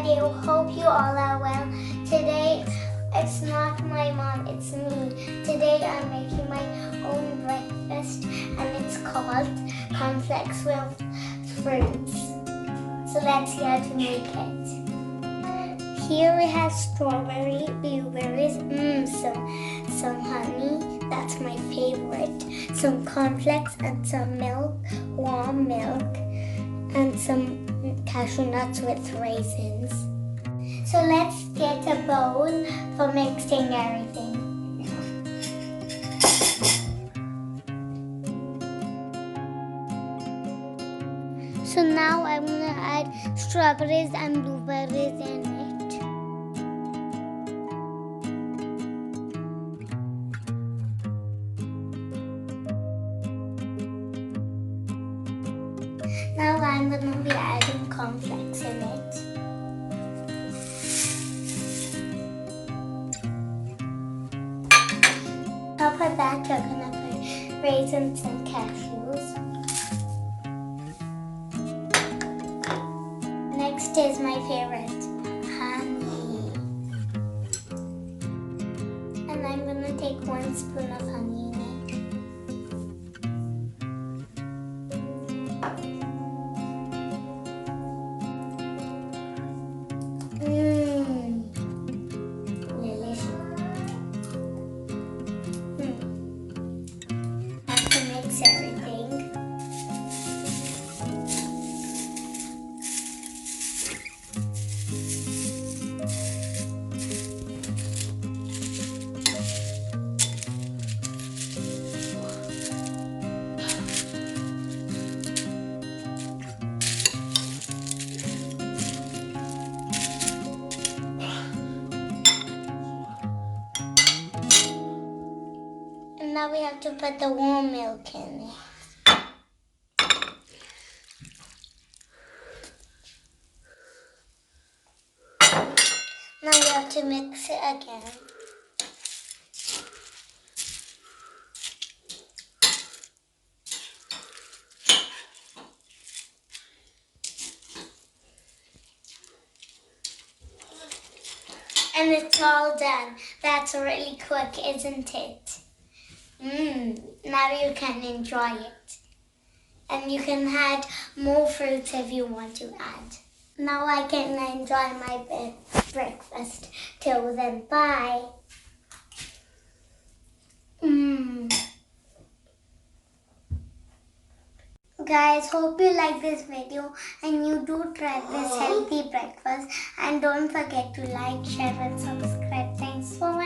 everybody. Hope you all are well. Today, it's not my mom, it's me. Today, I'm making my own breakfast and it's called Cornflakes with fruits. So let's see how to make it. Here we have strawberry, blueberries, some honey, that's my favorite, some cornflakes and some milk, warm milk, and some cashew nuts with raisins. So let's get a bowl for mixing everything. So now I'm going to add strawberries and blueberries in it. Now I'm going to be adding cornflakes in it. Top of that, you're going to put raisins and cashews. Next is my favorite, honey. And I'm going to take 1 spoon of honey in it. Delicious. Have to mix everything. And now we have to put the warm milk in it. Now we have to mix it again. And it's all done. That's really quick, isn't it? Now you can enjoy it. And you can add more fruits if you want to add. Now I can enjoy my breakfast. Till then, bye. Guys, hope you like this video and you do try this healthy breakfast. And don't forget to like, share and subscribe. Thanks for watching.